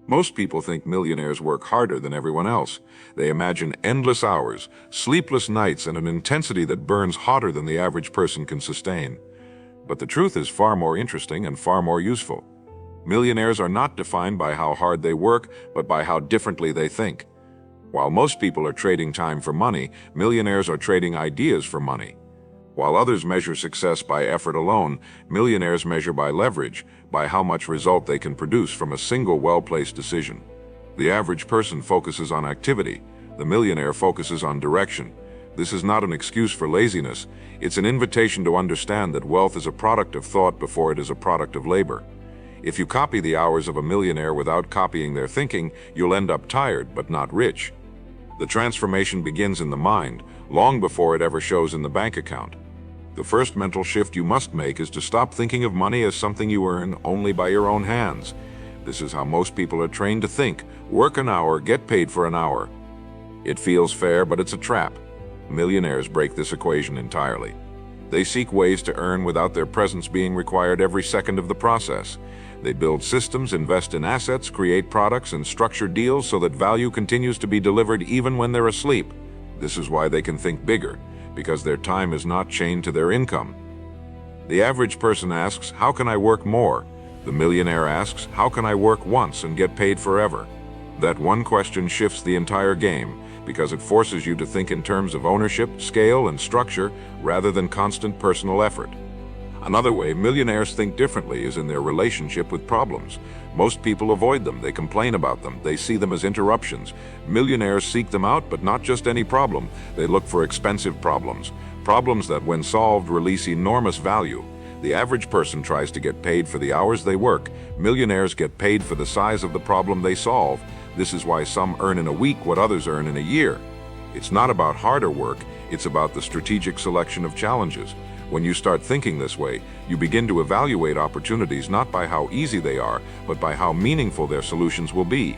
Most people think millionaires work harder than everyone else. They imagine endless hours, sleepless nights, and an intensity that burns hotter than the average person can sustain. But the truth is far more interesting and far more useful. Millionaires are not defined by how hard they work, but by how differently they think. While most people are trading time for money, millionaires are trading ideas for money. While others measure success by effort alone, millionaires measure by leverage, by how much result they can produce from a single well-placed decision. The average person focuses on activity. The millionaire focuses on direction. This is not an excuse for laziness. It's an invitation to understand that wealth is a product of thought before it is a product of labor. If you copy the hours of a millionaire without copying their thinking, you'll end up tired but not rich. The transformation begins in the mind, long before it ever shows in the bank account. The first mental shift you must make is to stop thinking of money as something you earn only by your own hands. This is how most people are trained to think. Work an hour, get paid for an hour. It feels fair, but it's a trap. Millionaires break this equation entirely. They seek ways to earn without their presence being required every second of the process. They build systems, invest in assets, create products, and structure deals so that value continues to be delivered even when they're asleep. This is why they can think bigger, because their time is not chained to their income. The average person asks, "How can I work more?" The millionaire asks, "How can I work once and get paid forever?" That one question shifts the entire game, because it forces you to think in terms of ownership, scale, and structure rather than constant personal effort. Another way millionaires think differently is in their relationship with problems. Most people avoid them, they complain about them, they see them as interruptions. Millionaires seek them out, but not just any problem. They look for expensive problems, problems that when solved release enormous value. The average person tries to get paid for the hours they work. Millionaires get paid for the size of the problem they solve. This is why some earn in a week what others earn in a year. It's not about harder work, it's about the strategic selection of challenges. When you start thinking this way, you begin to evaluate opportunities not by how easy they are, but by how meaningful their solutions will be.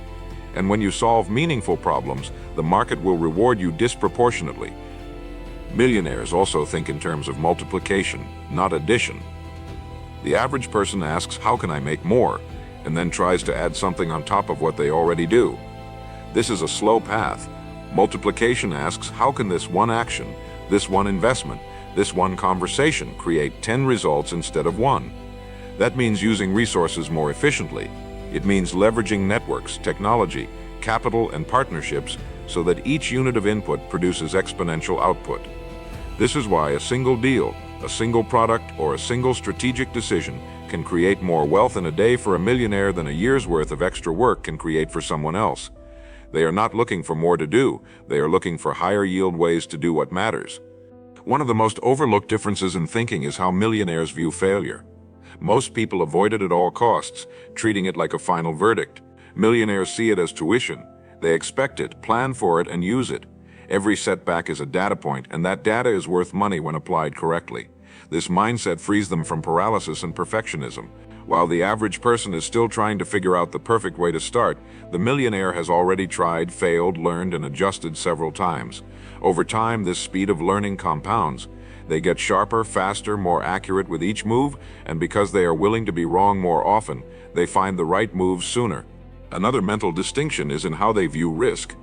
And when you solve meaningful problems, the market will reward you disproportionately. Millionaires also think in terms of multiplication, not addition. The average person asks, "How can I make more?" and then tries to add something on top of what they already do. This is a slow path. Multiplication asks, "How can this one action, this one investment, this one conversation create 10 results instead of one?" That means using resources more efficiently. It means leveraging networks, technology, capital, and partnerships so that each unit of input produces exponential output. This is why a single deal, a single product, or a single strategic decision can create more wealth in a day for a millionaire than a year's worth of extra work can create for someone else. They are not looking for more to do, they are looking for higher yield ways to do what matters. One of the most overlooked differences in thinking is how millionaires view failure. Most people avoid it at all costs, treating it like a final verdict. Millionaires see it as tuition. They expect it, plan for it, and use it. Every setback is a data point, and that data is worth money when applied correctly. This mindset frees them from paralysis and perfectionism. While the average person is still trying to figure out the perfect way to start, the millionaire has already tried, failed, learned, and adjusted several times. Over time, this speed of learning compounds. They get sharper, faster, more accurate with each move, and because they are willing to be wrong more often, they find the right moves sooner. Another mental distinction is in how they view risk.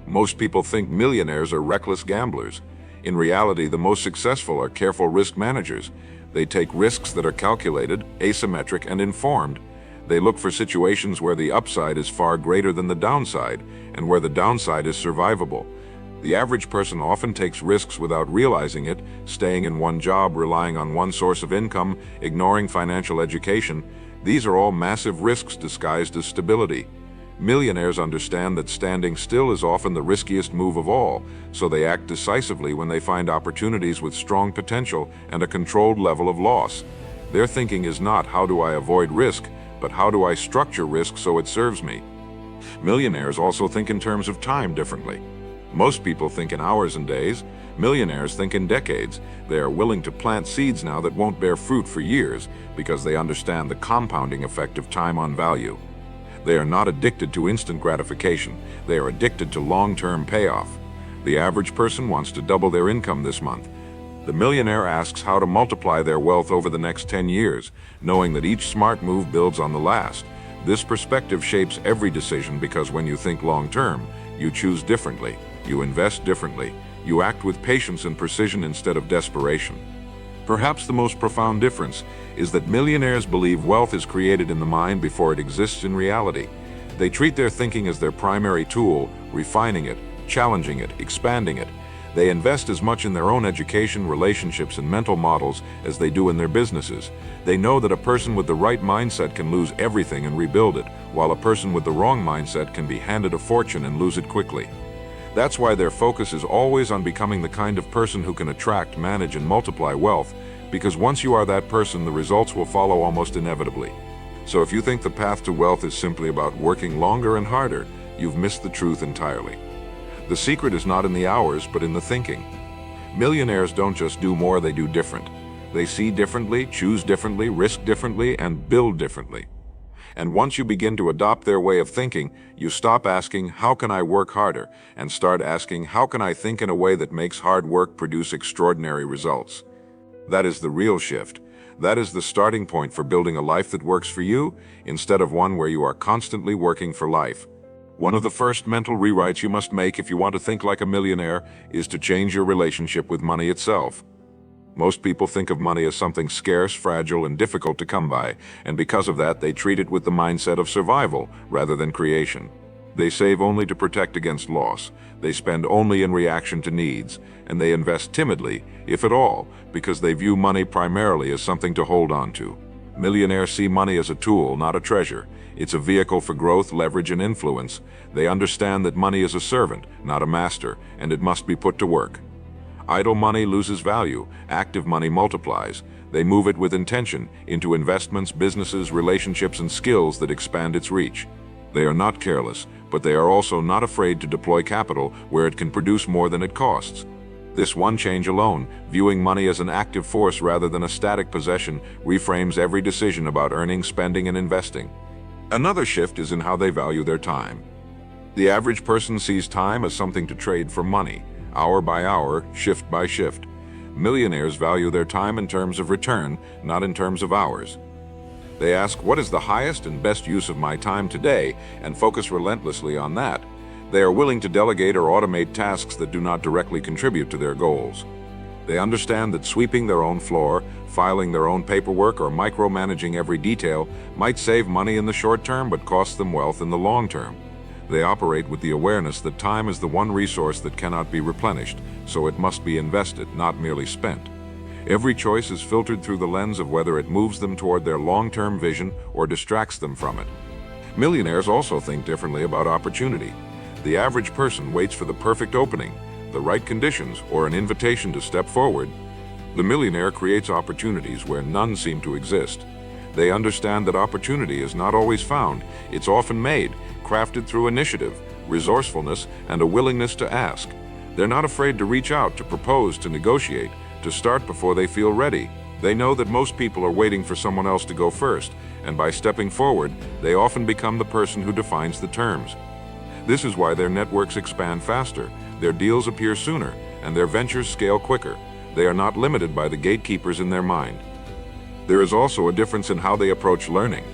Most people think millionaires are reckless gamblers. In reality, the most successful are careful risk managers. They take risks that are calculated, asymmetric, and informed. They look for situations where the upside is far greater than the downside, and where the downside is survivable. The average person often takes risks without realizing it, staying in one job, relying on one source of income, ignoring financial education. These are all massive risks disguised as stability. Millionaires understand that standing still is often the riskiest move of all, so they act decisively when they find opportunities with strong potential and a controlled level of loss. Their thinking is not "how do I avoid risk," but "how do I structure risk so it serves me?" Millionaires also think in terms of time differently. Most people think in hours and days. Millionaires think in decades. They are willing to plant seeds now that won't bear fruit for years because they understand the compounding effect of time on value. They are not addicted to instant gratification. They are addicted to long-term payoff. The average person wants to double their income this month. The millionaire asks how to multiply their wealth over the next 10 years, knowing that each smart move builds on the last. This perspective shapes every decision because when you think long-term, you choose differently, you invest differently, you act with patience and precision instead of desperation. Perhaps the most profound difference is that millionaires believe wealth is created in the mind before it exists in reality. They treat their thinking as their primary tool, refining it, challenging it, expanding it. They invest as much in their own education, relationships, and mental models as they do in their businesses. They know that a person with the right mindset can lose everything and rebuild it, while a person with the wrong mindset can be handed a fortune and lose it quickly. That's why their focus is always on becoming the kind of person who can attract, manage, and multiply wealth, because once you are that person, the results will follow almost inevitably. So if you think the path to wealth is simply about working longer and harder, you've missed the truth entirely. The secret is not in the hours, but in the thinking. Millionaires don't just do more, they do different. They see differently, choose differently, risk differently, and build differently. And once you begin to adopt their way of thinking, you stop asking, how can I work harder? And start asking, how can I think in a way that makes hard work produce extraordinary results? That is the real shift. That is the starting point for building a life that works for you, instead of one where you are constantly working for life. One of the first mental rewrites you must make if you want to think like a millionaire is to change your relationship with money itself. Most people think of money as something scarce, fragile, and difficult to come by, and because of that, they treat it with the mindset of survival rather than creation. They save only to protect against loss. They spend only in reaction to needs, and they invest timidly, if at all, because they view money primarily as something to hold on to. Millionaires see money as a tool, not a treasure. It's a vehicle for growth, leverage, and influence. They understand that money is a servant, not a master, and it must be put to work. Idle money loses value, active money multiplies. They move it with intention into investments, businesses, relationships, and skills that expand its reach. They are not careless, but they are also not afraid to deploy capital where it can produce more than it costs. This one change alone, viewing money as an active force rather than a static possession, reframes every decision about earning, spending, and investing. Another shift is in how they value their time. The average person sees time as something to trade for money, hour by hour, shift by shift. Millionaires value their time in terms of return, not in terms of hours. They ask, what is the highest and best use of my time today, and focus relentlessly on that. They are willing to delegate or automate tasks that do not directly contribute to their goals. They understand that sweeping their own floor, filing their own paperwork, or micromanaging every detail might save money in the short term but cost them wealth in the long term. They operate with the awareness that time is the one resource that cannot be replenished, so it must be invested, not merely spent. Every choice is filtered through the lens of whether it moves them toward their long-term vision or distracts them from it. Millionaires also think differently about opportunity. The average person waits for the perfect opening, the right conditions, or an invitation to step forward. The millionaire creates opportunities where none seem to exist. They understand that opportunity is not always found. It's often made, crafted through initiative, resourcefulness, and a willingness to ask. They're not afraid to reach out, to propose, to negotiate, to start before they feel ready. They know that most people are waiting for someone else to go first, and by stepping forward, they often become the person who defines the terms. This is why their networks expand faster, their deals appear sooner, and their ventures scale quicker. They are not limited by the gatekeepers in their mind. There is also a difference in how they approach learning.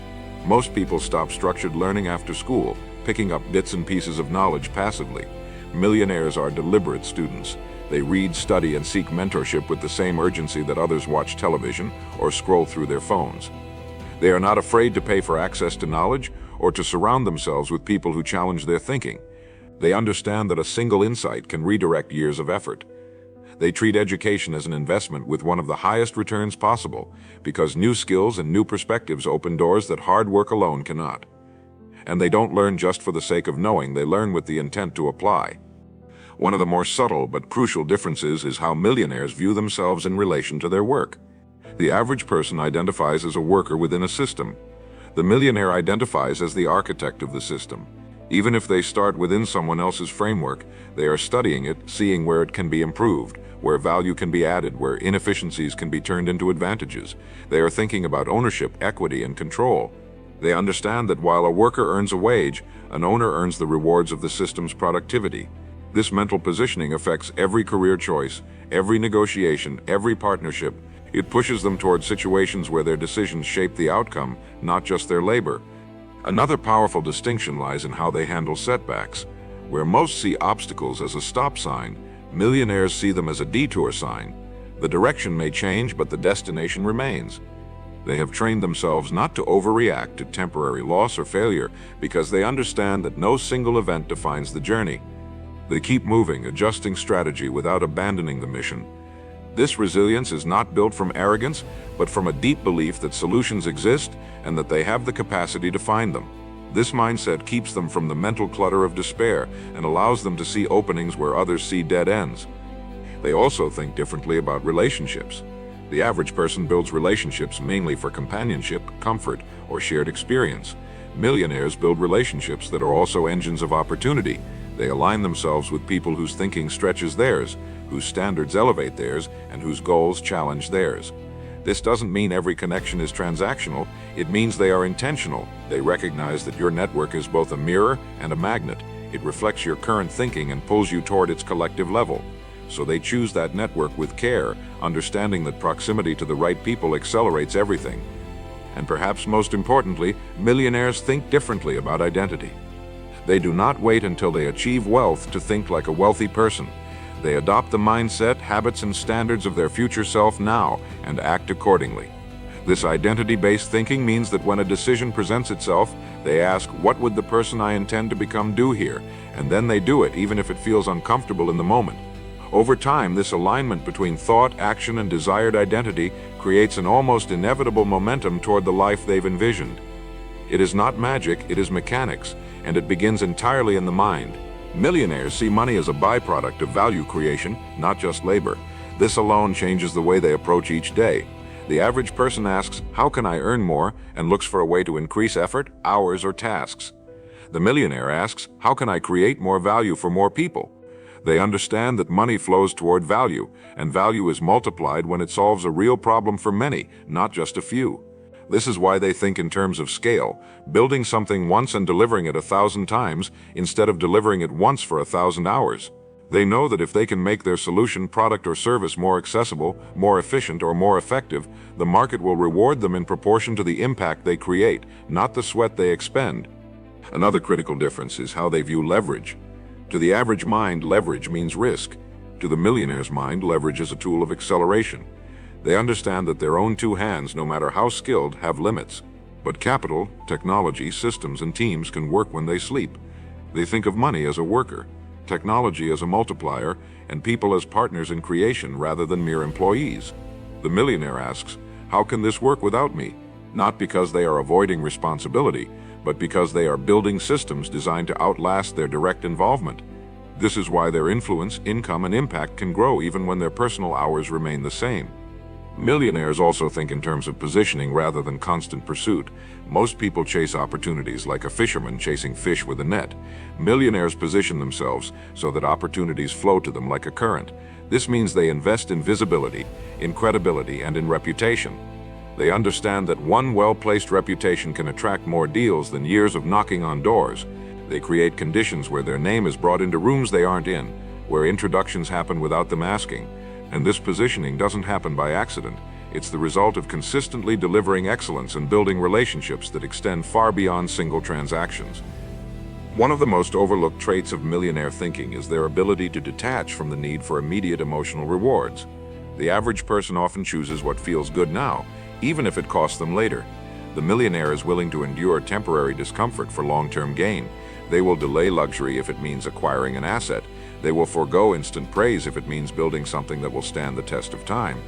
Most people stop structured learning after school, picking up bits and pieces of knowledge passively. Millionaires are deliberate students. They read, study, and seek mentorship with the same urgency that others watch television or scroll through their phones. They are not afraid to pay for access to knowledge or to surround themselves with people who challenge their thinking. They understand that a single insight can redirect years of effort. They treat education as an investment with one of the highest returns possible, because new skills and new perspectives open doors that hard work alone cannot. And they don't learn just for the sake of knowing, they learn with the intent to apply. One of the more subtle but crucial differences is how millionaires view themselves in relation to their work. The average person identifies as a worker within a system. The millionaire identifies as the architect of the system. Even if they start within someone else's framework, they are studying it, seeing where it can be improved, where value can be added, where inefficiencies can be turned into advantages. They are thinking about ownership, equity, and control. They understand that while a worker earns a wage, an owner earns the rewards of the system's productivity. This mental positioning affects every career choice, every negotiation, every partnership. It pushes them toward situations where their decisions shape the outcome, not just their labor. Another powerful distinction lies in how they handle setbacks. Where most see obstacles as a stop sign, millionaires see them as a detour sign. The direction may change, but the destination remains. They have trained themselves not to overreact to temporary loss or failure because they understand that no single event defines the journey. They keep moving, adjusting strategy without abandoning the mission. This resilience is not built from arrogance, but from a deep belief that solutions exist and that they have the capacity to find them. This mindset keeps them from the mental clutter of despair and allows them to see openings where others see dead ends. They also think differently about relationships. The average person builds relationships mainly for companionship, comfort, or shared experience. Millionaires build relationships that are also engines of opportunity. They align themselves with people whose thinking stretches theirs, whose standards elevate theirs, and whose goals challenge theirs. This doesn't mean every connection is transactional. It means they are intentional. They recognize that your network is both a mirror and a magnet. It reflects your current thinking and pulls you toward its collective level. So they choose that network with care, understanding that proximity to the right people accelerates everything. And perhaps most importantly, millionaires think differently about identity. They do not wait until they achieve wealth to think like a wealthy person. They adopt the mindset, habits, and standards of their future self now and act accordingly. This identity-based thinking means that when a decision presents itself, they ask, what would the person I intend to become do here? And then they do it, even if it feels uncomfortable in the moment. Over time, this alignment between thought, action, and desired identity creates an almost inevitable momentum toward the life they've envisioned. It is not magic, it is mechanics, and it begins entirely in the mind. Millionaires see money as a byproduct of value creation, not just labor. This alone changes the way they approach each day. The average person asks, how can I earn more, and looks for a way to increase effort, hours, or tasks. The millionaire asks, how can I create more value for more people? They understand that money flows toward value, and value is multiplied when it solves a real problem for many, not just a few. This is why they think in terms of scale, building something once and delivering it 1,000 times instead of delivering it once for 1,000 hours. They know that if they can make their solution, product, or service more accessible, more efficient, or more effective, the market will reward them in proportion to the impact they create, not the sweat they expend. Another critical difference is how they view leverage. To the average mind, leverage means risk. To the millionaire's mind, leverage is a tool of acceleration. They understand that their own two hands, no matter how skilled, have limits. But capital, technology, systems, and teams can work when they sleep. They think of money as a worker, technology as a multiplier, and people as partners in creation rather than mere employees. The millionaire asks, how can this work without me? Not because they are avoiding responsibility, but because they are building systems designed to outlast their direct involvement. This is why their influence, income, and impact can grow even when their personal hours remain the same. Millionaires also think in terms of positioning rather than constant pursuit. Most people chase opportunities like a fisherman chasing fish with a net. Millionaires position themselves so that opportunities flow to them like a current. This means they invest in visibility, in credibility, and in reputation. They understand that one well-placed reputation can attract more deals than years of knocking on doors. They create conditions where their name is brought into rooms they aren't in, where introductions happen without them asking. And this positioning doesn't happen by accident. It's the result of consistently delivering excellence and building relationships that extend far beyond single transactions. One of the most overlooked traits of millionaire thinking is their ability to detach from the need for immediate emotional rewards. The average person often chooses what feels good now, even if it costs them later. The millionaire is willing to endure temporary discomfort for long-term gain. They will delay luxury if it means acquiring an asset. They will forego instant praise if it means building something that will stand the test of time.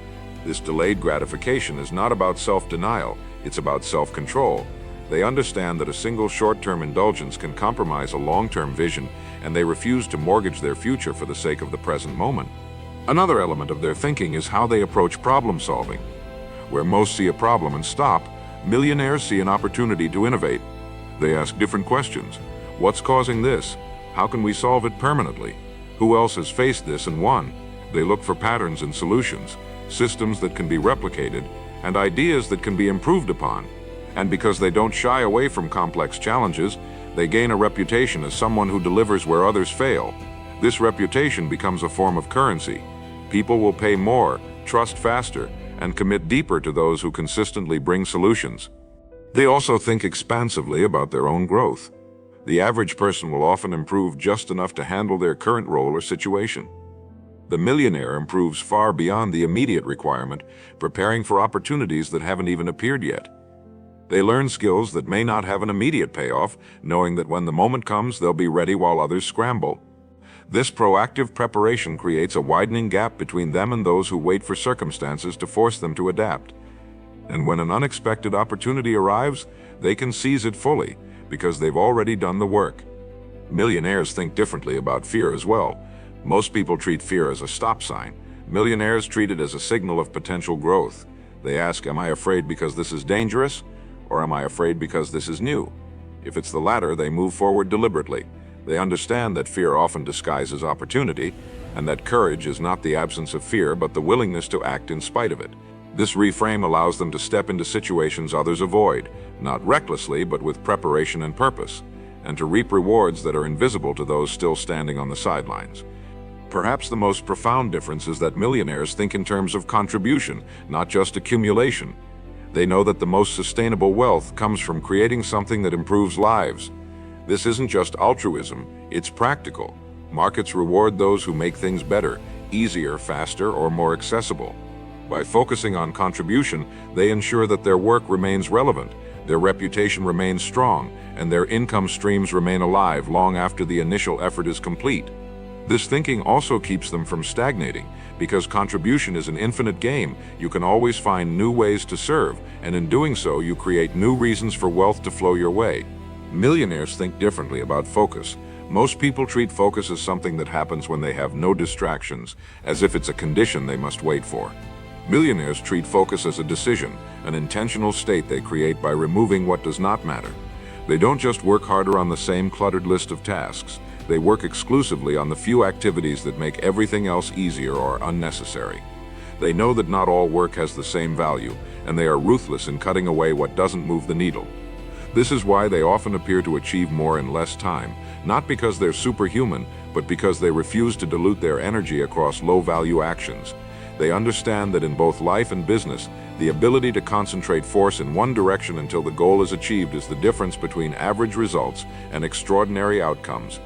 This delayed gratification is not about self-denial, it's about self-control. They understand that a single short-term indulgence can compromise a long-term vision, and they refuse to mortgage their future for the sake of the present moment. Another element of their thinking is how they approach problem solving. Where most see a problem and stop, millionaires see an opportunity to innovate. They ask different questions. What's causing this? How can we solve it permanently? Who else has faced this and won? They look for patterns and solutions, systems that can be replicated, and ideas that can be improved upon. And because they don't shy away from complex challenges, they gain a reputation as someone who delivers where others fail. This reputation becomes a form of currency. People will pay more, trust faster, and commit deeper to those who consistently bring solutions. They also think expansively about their own growth. The average person will often improve just enough to handle their current role or situation. The millionaire improves far beyond the immediate requirement, preparing for opportunities that haven't even appeared yet. They learn skills that may not have an immediate payoff, knowing that when the moment comes, they'll be ready while others scramble. This proactive preparation creates a widening gap between them and those who wait for circumstances to force them to adapt. And when an unexpected opportunity arrives, they can seize it fully, because they've already done the work. Millionaires think differently about fear as well. Most people treat fear as a stop sign. Millionaires treat it as a signal of potential growth. They ask, am I afraid because this is dangerous? Or am I afraid because this is new? If it's the latter, they move forward deliberately. They understand that fear often disguises opportunity, and that courage is not the absence of fear, but the willingness to act in spite of it. This reframe allows them to step into situations others avoid, not recklessly, but with preparation and purpose, and to reap rewards that are invisible to those still standing on the sidelines. Perhaps the most profound difference is that millionaires think in terms of contribution, not just accumulation. They know that the most sustainable wealth comes from creating something that improves lives. This isn't just altruism, it's practical. Markets reward those who make things better, easier, faster, or more accessible. By focusing on contribution, they ensure that their work remains relevant, their reputation remains strong, and their income streams remain alive long after the initial effort is complete. This thinking also keeps them from stagnating. Because contribution is an infinite game, you can always find new ways to serve, and in doing so, you create new reasons for wealth to flow your way. Millionaires think differently about focus. Most people treat focus as something that happens when they have no distractions, as if it's a condition they must wait for. Millionaires treat focus as a decision, an intentional state they create by removing what does not matter. They don't just work harder on the same cluttered list of tasks. They work exclusively on the few activities that make everything else easier or unnecessary. They know that not all work has the same value, and they are ruthless in cutting away what doesn't move the needle. This is why they often appear to achieve more in less time, not because they're superhuman, but because they refuse to dilute their energy across low-value actions. They understand that in both life and business, the ability to concentrate force in one direction until the goal is achieved is the difference between average results and extraordinary outcomes.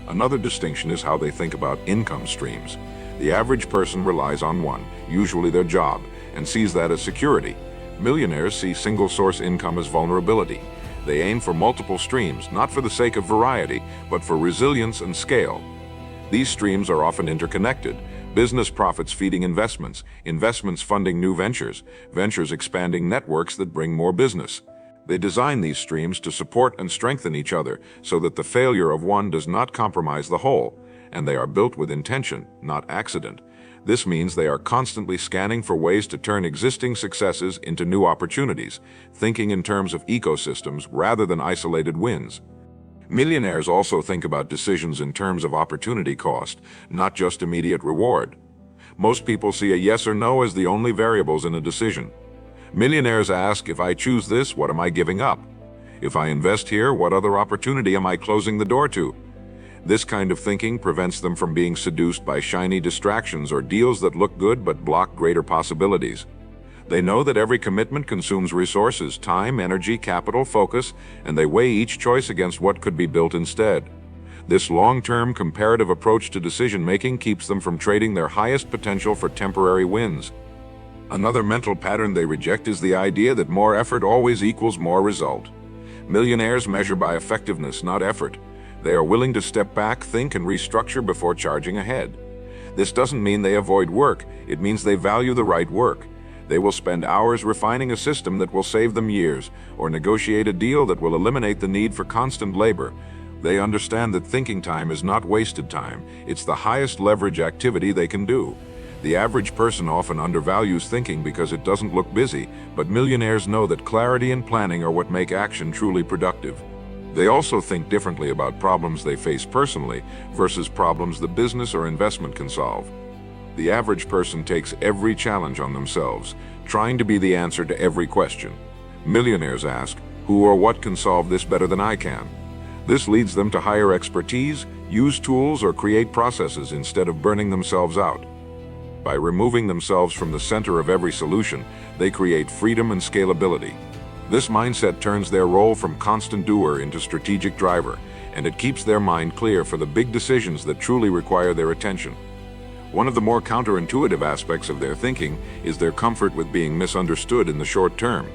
Another distinction is how they think about income streams. The average person relies on one, usually their job, and sees that as security. Millionaires see single-source income as vulnerability. They aim for multiple streams, not for the sake of variety, but for resilience and scale. These streams are often interconnected. Business profits feeding investments, investments funding new ventures, ventures expanding networks that bring more business. They design these streams to support and strengthen each other so that the failure of one does not compromise the whole, and they are built with intention, not accident. This means they are constantly scanning for ways to turn existing successes into new opportunities, thinking in terms of ecosystems rather than isolated wins. Millionaires also think about decisions in terms of opportunity cost, not just immediate reward. Most people see a yes or no as the only variables in a decision. Millionaires ask, if I choose this, what am I giving up? If I invest here, what other opportunity am I closing the door to? This kind of thinking prevents them from being seduced by shiny distractions or deals that look good but block greater possibilities. They know that every commitment consumes resources, time, energy, capital, focus, and they weigh each choice against what could be built instead. This long-term comparative approach to decision-making keeps them from trading their highest potential for temporary wins. Another mental pattern they reject is the idea that more effort always equals more result. Millionaires measure by effectiveness, not effort. They are willing to step back, think, and restructure before charging ahead. This doesn't mean they avoid work. It means they value the right work. They will spend hours refining a system that will save them years, or negotiate a deal that will eliminate the need for constant labor. They understand that thinking time is not wasted time. It's the highest leverage activity they can do. The average person often undervalues thinking because it doesn't look busy, but millionaires know that clarity and planning are what make action truly productive. They also think differently about problems they face personally versus problems the business or investment can solve. The average person takes every challenge on themselves, trying to be the answer to every question. Millionaires ask, who or what can solve this better than I can? This leads them to hire expertise, use tools, or create processes instead of burning themselves out. By removing themselves from the center of every solution, they create freedom and scalability. This mindset turns their role from constant doer into strategic driver, and it keeps their mind clear for the big decisions that truly require their attention. One of the more counterintuitive aspects of their thinking is their comfort with being misunderstood in the short term.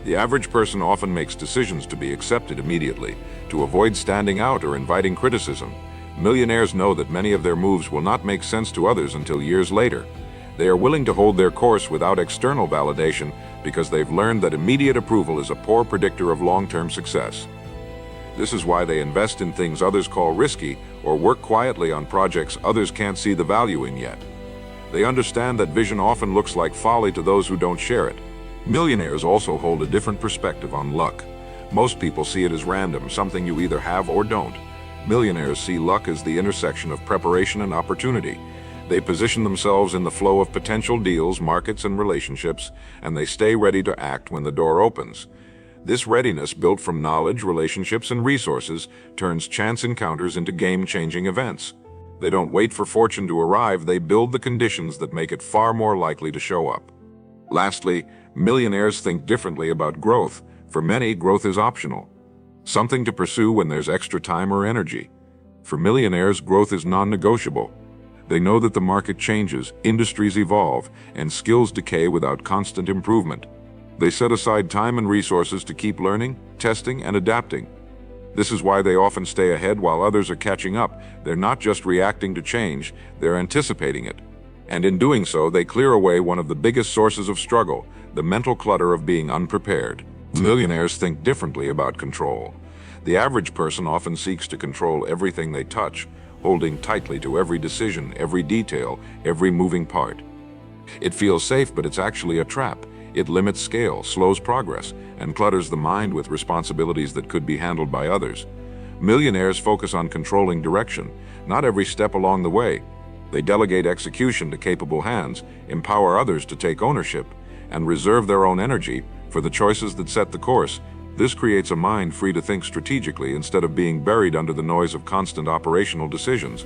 The average person often makes decisions to be accepted immediately, to avoid standing out or inviting criticism. Millionaires know that many of their moves will not make sense to others until years later. They are willing to hold their course without external validation because they've learned that immediate approval is a poor predictor of long-term success. This is why they invest in things others call risky or work quietly on projects others can't see the value in yet. They understand that vision often looks like folly to those who don't share it. Millionaires also hold a different perspective on luck. Most people see it as random, something you either have or don't. Millionaires see luck as the intersection of preparation and opportunity. They position themselves in the flow of potential deals, markets, and relationships, and they stay ready to act when the door opens. This readiness, built from knowledge, relationships, and resources, turns chance encounters into game-changing events. They don't wait for fortune to arrive, they build the conditions that make it far more likely to show up. Lastly, millionaires think differently about growth. For many, growth is optional, something to pursue when there's extra time or energy. For millionaires, growth is non-negotiable. They know that the market changes, industries evolve, and skills decay without constant improvement. They set aside time and resources to keep learning, testing, and adapting. This is why they often stay ahead while others are catching up. They're not just reacting to change, they're anticipating it. And in doing so, they clear away one of the biggest sources of struggle, the mental clutter of being unprepared. Millionaires think differently about control. The average person often seeks to control everything they touch, holding tightly to every decision, every detail, every moving part. It feels safe, but it's actually a trap. It limits scale, slows progress, and clutters the mind with responsibilities that could be handled by others. Millionaires focus on controlling direction, not every step along the way. They delegate execution to capable hands, empower others to take ownership, and reserve their own energy for the choices that set the course. This creates a mind free to think strategically instead of being buried under the noise of constant operational decisions.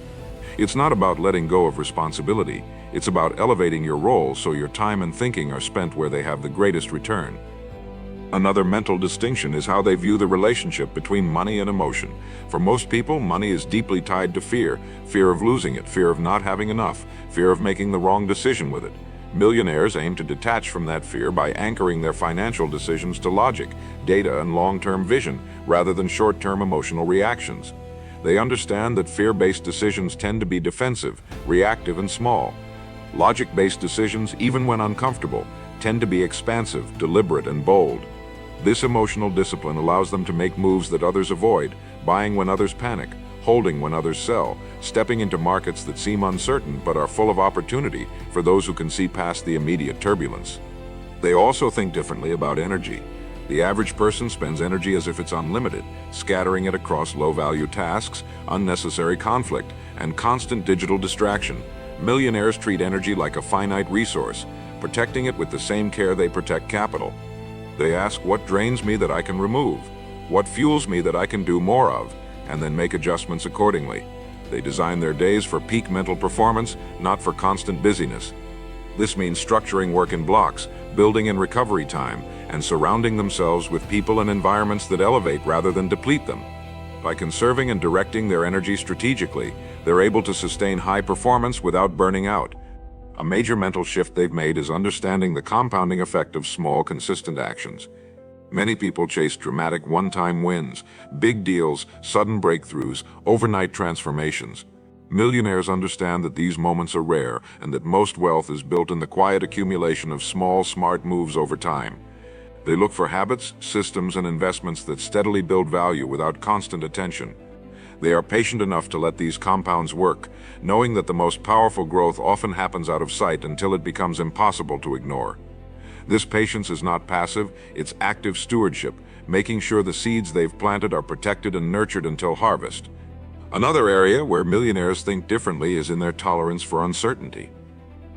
It's not about letting go of responsibility, it's about elevating your role so your time and thinking are spent where they have the greatest return. Another mental distinction is how they view the relationship between money and emotion. For most people, money is deeply tied to fear of losing it, fear of not having enough, fear of making the wrong decision with it. Millionaires aim to detach from that fear by anchoring their financial decisions to logic, data, and long-term vision, rather than short-term emotional reactions. They understand that fear-based decisions tend to be defensive, reactive, and small. Logic-based decisions, even when uncomfortable, tend to be expansive, deliberate, and bold. This emotional discipline allows them to make moves that others avoid, buying when others panic, holding when others sell, stepping into markets that seem uncertain but are full of opportunity for those who can see past the immediate turbulence. They also think differently about energy. The average person spends energy as if it's unlimited, scattering it across low-value tasks, unnecessary conflict, and constant digital distraction. Millionaires treat energy like a finite resource, protecting it with the same care they protect capital. They ask, what drains me that I can remove? What fuels me that I can do more of? And then make adjustments accordingly. They design their days for peak mental performance, not for constant busyness. This means structuring work in blocks, building in recovery time, and surrounding themselves with people and environments that elevate rather than deplete them. By conserving and directing their energy strategically, they're able to sustain high performance without burning out. A major mental shift they've made is understanding the compounding effect of small, consistent actions. Many people chase dramatic one-time wins, big deals, sudden breakthroughs, overnight transformations. Millionaires understand that these moments are rare and that most wealth is built in the quiet accumulation of small, smart moves over time. They look for habits, systems, and investments that steadily build value without constant attention. They are patient enough to let these compounds work, knowing that the most powerful growth often happens out of sight until it becomes impossible to ignore. This patience is not passive, it's active stewardship, making sure the seeds they've planted are protected and nurtured until harvest. Another area where millionaires think differently is in their tolerance for uncertainty.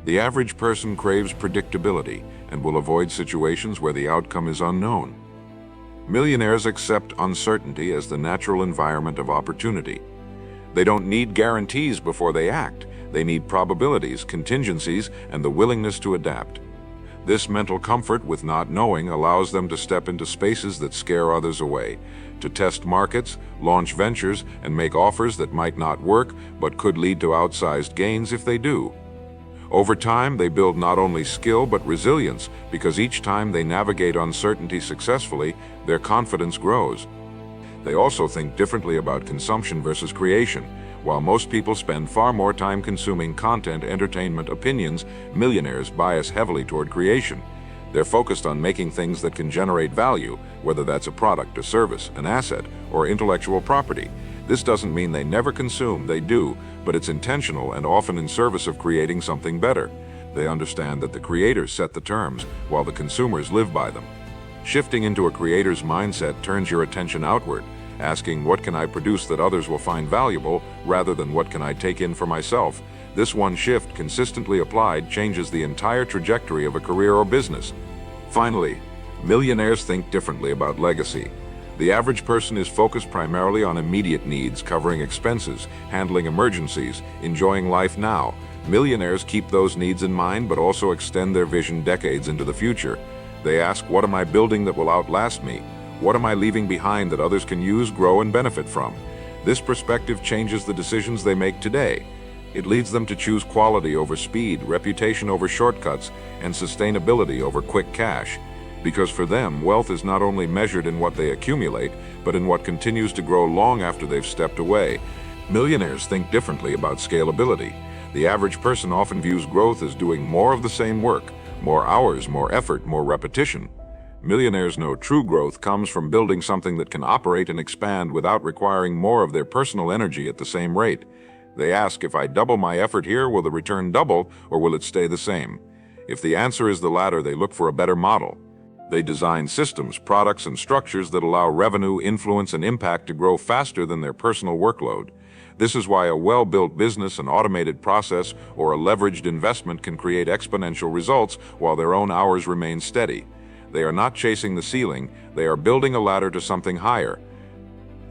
The average person craves predictability and will avoid situations where the outcome is unknown. Millionaires accept uncertainty as the natural environment of opportunity. They don't need guarantees before they act. They need probabilities, contingencies, and the willingness to adapt. This mental comfort with not knowing allows them to step into spaces that scare others away, to test markets, launch ventures, and make offers that might not work but could lead to outsized gains if they do. Over time, they build not only skill but resilience, because each time they navigate uncertainty successfully, their confidence grows. They also think differently about consumption versus creation. While most people spend far more time consuming content, entertainment, opinions, millionaires bias heavily toward creation. They're focused on making things that can generate value, whether that's a product, a service, an asset, or intellectual property. This doesn't mean they never consume, they do, but it's intentional and often in service of creating something better. They understand that the creators set the terms, while the consumers live by them. Shifting into a creator's mindset turns your attention outward, asking what can I produce that others will find valuable, rather than what can I take in for myself. This one shift, consistently applied, changes the entire trajectory of a career or business. Finally, millionaires think differently about legacy. The average person is focused primarily on immediate needs, covering expenses, handling emergencies, enjoying life now. Millionaires keep those needs in mind but also extend their vision decades into the future. They ask, what am I building that will outlast me? What am I leaving behind that others can use, grow, and benefit from? This perspective changes the decisions they make today. It leads them to choose quality over speed, reputation over shortcuts, and sustainability over quick cash. Because for them, wealth is not only measured in what they accumulate, but in what continues to grow long after they've stepped away. Millionaires think differently about scalability. The average person often views growth as doing more of the same work, more hours, more effort, more repetition. Millionaires know true growth comes from building something that can operate and expand without requiring more of their personal energy at the same rate. They ask, if I double my effort here, will the return double, or will it stay the same? If the answer is the latter, they look for a better model. They design systems, products, and structures that allow revenue, influence, and impact to grow faster than their personal workload. This is why a well-built business, an automated process, or a leveraged investment can create exponential results while their own hours remain steady. They are not chasing the ceiling, they are building a ladder to something higher.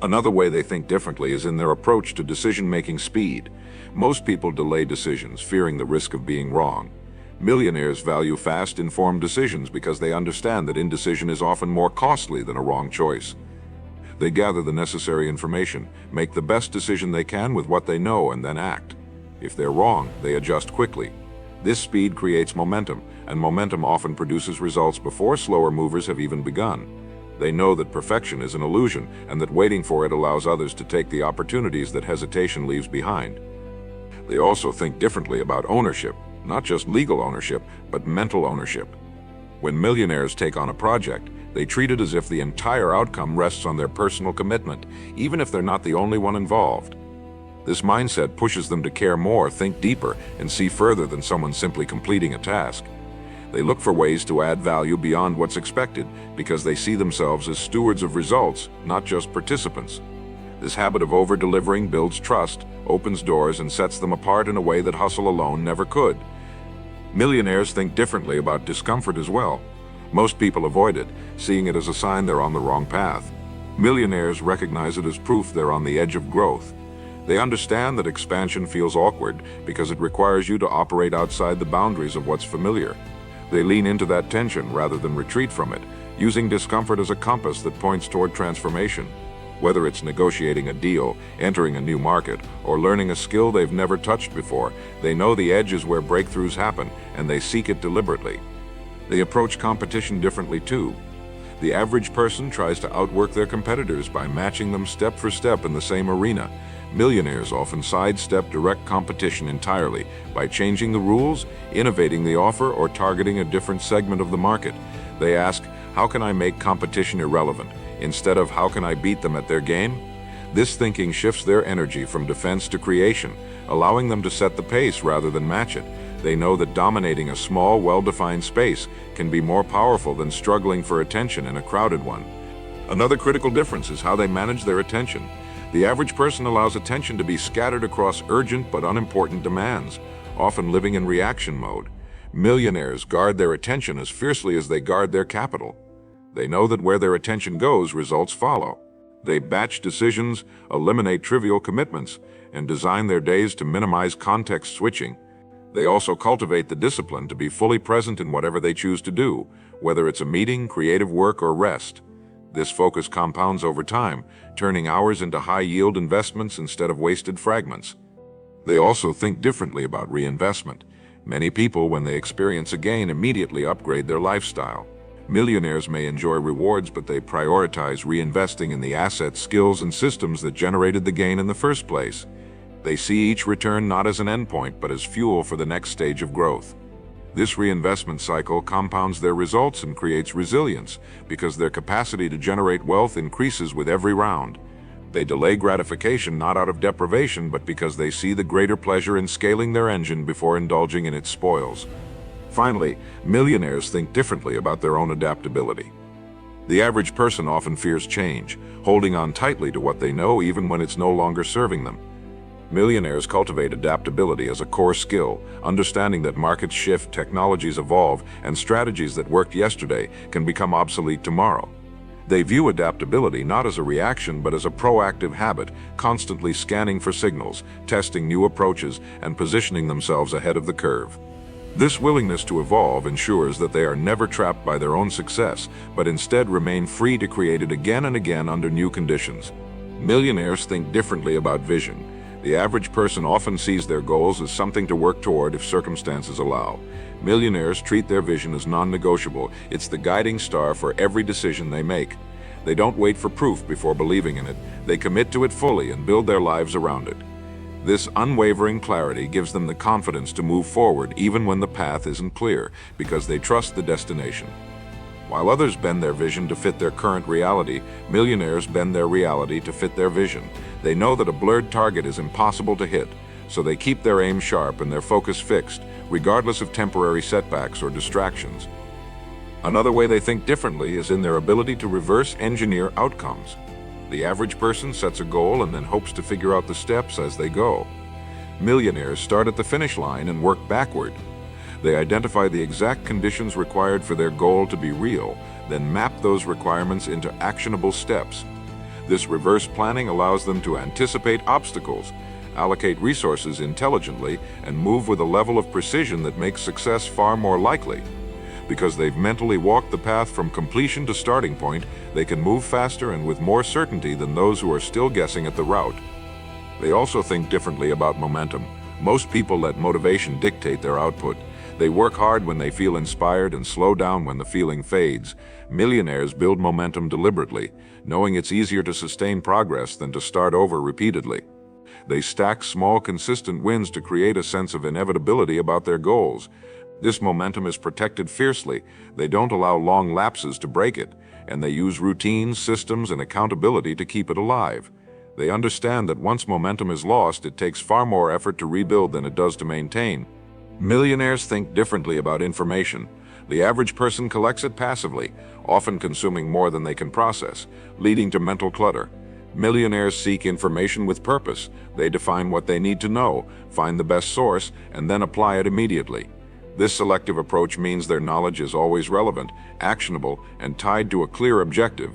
Another way they think differently is in their approach to decision-making speed. Most people delay decisions, fearing the risk of being wrong. Millionaires value fast, informed decisions because they understand that indecision is often more costly than a wrong choice. They gather the necessary information, make the best decision they can with what they know, and then act. If they're wrong, they adjust quickly. This speed creates momentum, and momentum often produces results before slower movers have even begun. They know that perfection is an illusion, and that waiting for it allows others to take the opportunities that hesitation leaves behind. They also think differently about ownership. Not just legal ownership, but mental ownership. When millionaires take on a project, they treat it as if the entire outcome rests on their personal commitment, even if they're not the only one involved. This mindset pushes them to care more, think deeper, and see further than someone simply completing a task. They look for ways to add value beyond what's expected, because they see themselves as stewards of results, not just participants. This habit of over-delivering builds trust, opens doors, and sets them apart in a way that hustle alone never could. Millionaires think differently about discomfort as well. Most people avoid it, seeing it as a sign they're on the wrong path. Millionaires recognize it as proof they're on the edge of growth. They understand that expansion feels awkward because it requires you to operate outside the boundaries of what's familiar. They lean into that tension rather than retreat from it, using discomfort as a compass that points toward transformation. Whether it's negotiating a deal, entering a new market, or learning a skill they've never touched before, they know the edge is where breakthroughs happen, and they seek it deliberately. They approach competition differently too. The average person tries to outwork their competitors by matching them step for step in the same arena. Millionaires often sidestep direct competition entirely by changing the rules, innovating the offer, or targeting a different segment of the market. They ask, how can I make competition irrelevant? Instead of how can I beat them at their game? This thinking shifts their energy from defense to creation, allowing them to set the pace rather than match it. They know that dominating a small, well-defined space can be more powerful than struggling for attention in a crowded one. Another critical difference is how they manage their attention. The average person allows attention to be scattered across urgent but unimportant demands, often living in reaction mode. Millionaires guard their attention as fiercely as they guard their capital. They know that where their attention goes, results follow. They batch decisions, eliminate trivial commitments, and design their days to minimize context switching. They also cultivate the discipline to be fully present in whatever they choose to do, whether it's a meeting, creative work, or rest. This focus compounds over time, turning hours into high-yield investments instead of wasted fragments. They also think differently about reinvestment. Many people, when they experience a gain, immediately upgrade their lifestyle. Millionaires may enjoy rewards, but they prioritize reinvesting in the assets, skills, and systems that generated the gain in the first place. They see each return not as an endpoint, but as fuel for the next stage of growth. This reinvestment cycle compounds their results and creates resilience because their capacity to generate wealth increases with every round. They delay gratification not out of deprivation, but because they see the greater pleasure in scaling their engine before indulging in its spoils. Finally, millionaires think differently about their own adaptability. The average person often fears change, holding on tightly to what they know even when it's no longer serving them. Millionaires cultivate adaptability as a core skill, understanding that markets shift, technologies evolve, and strategies that worked yesterday can become obsolete tomorrow. They view adaptability not as a reaction but as a proactive habit, constantly scanning for signals, testing new approaches, and positioning themselves ahead of the curve. This willingness to evolve ensures that they are never trapped by their own success, but instead remain free to create it again and again under new conditions. Millionaires think differently about vision. The average person often sees their goals as something to work toward if circumstances allow. Millionaires treat their vision as non-negotiable. It's the guiding star for every decision they make. They don't wait for proof before believing in it. They commit to it fully and build their lives around it. This unwavering clarity gives them the confidence to move forward even when the path isn't clear, because they trust the destination. While others bend their vision to fit their current reality, millionaires bend their reality to fit their vision. They know that a blurred target is impossible to hit, so they keep their aim sharp and their focus fixed, regardless of temporary setbacks or distractions. Another way they think differently is in their ability to reverse engineer outcomes. The average person sets a goal and then hopes to figure out the steps as they go. Millionaires start at the finish line and work backward. They identify the exact conditions required for their goal to be real, then map those requirements into actionable steps. This reverse planning allows them to anticipate obstacles, allocate resources intelligently, and move with a level of precision that makes success far more likely. Because they've mentally walked the path from completion to starting point, they can move faster and with more certainty than those who are still guessing at the route. They also think differently about momentum. Most people let motivation dictate their output. They work hard when they feel inspired and slow down when the feeling fades. Millionaires build momentum deliberately, knowing it's easier to sustain progress than to start over repeatedly. They stack small, consistent wins to create a sense of inevitability about their goals. This momentum is protected fiercely. They don't allow long lapses to break it, and they use routines, systems, and accountability to keep it alive. They understand that once momentum is lost, it takes far more effort to rebuild than it does to maintain. Millionaires think differently about information. The average person collects it passively, often consuming more than they can process, leading to mental clutter. Millionaires seek information with purpose. They define what they need to know, find the best source, and then apply it immediately. This selective approach means their knowledge is always relevant, actionable, and tied to a clear objective.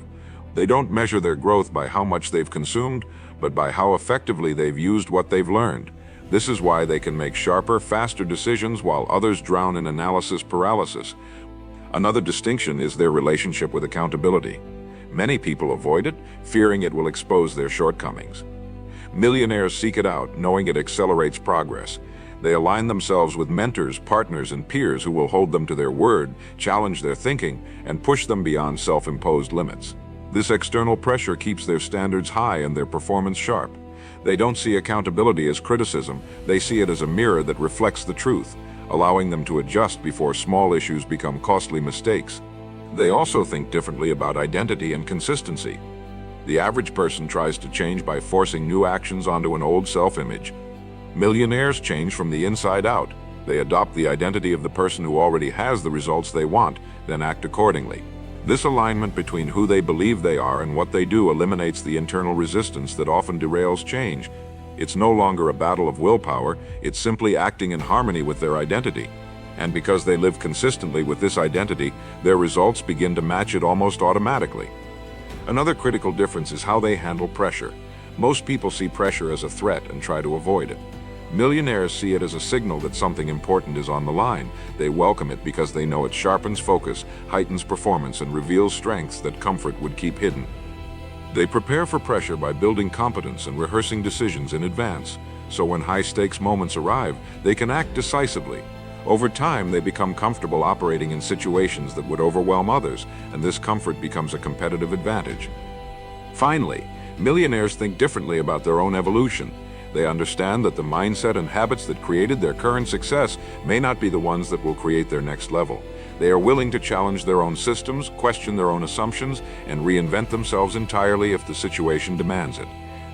They don't measure their growth by how much they've consumed, but by how effectively they've used what they've learned. This is why they can make sharper, faster decisions while others drown in analysis paralysis. Another distinction is their relationship with accountability. Many people avoid it, fearing it will expose their shortcomings. Millionaires seek it out, knowing it accelerates progress. They align themselves with mentors, partners, and peers who will hold them to their word, challenge their thinking, and push them beyond self-imposed limits. This external pressure keeps their standards high and their performance sharp. They don't see accountability as criticism, they see it as a mirror that reflects the truth, allowing them to adjust before small issues become costly mistakes. They also think differently about identity and consistency. The average person tries to change by forcing new actions onto an old self-image. Millionaires change from the inside out. They adopt the identity of the person who already has the results they want, then act accordingly. This alignment between who they believe they are and what they do eliminates the internal resistance that often derails change. It's no longer a battle of willpower, it's simply acting in harmony with their identity. And because they live consistently with this identity, their results begin to match it almost automatically. Another critical difference is how they handle pressure. Most people see pressure as a threat and try to avoid it. Millionaires see it as a signal that something important is on the line. They welcome it because they know it sharpens focus, heightens performance, and reveals strengths that comfort would keep hidden. They prepare for pressure by building competence and rehearsing decisions in advance, so when high-stakes moments arrive, they can act decisively. Over time, they become comfortable operating in situations that would overwhelm others, and this comfort becomes a competitive advantage. Finally, millionaires think differently about their own evolution. They understand that the mindset and habits that created their current success may not be the ones that will create their next level. They are willing to challenge their own systems, question their own assumptions, and reinvent themselves entirely if the situation demands it.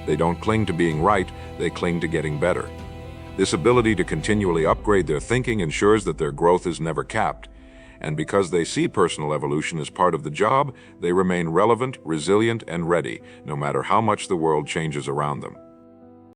They don't cling to being right, they cling to getting better. This ability to continually upgrade their thinking ensures that their growth is never capped. And because they see personal evolution as part of the job, they remain relevant, resilient, and ready, no matter how much the world changes around them.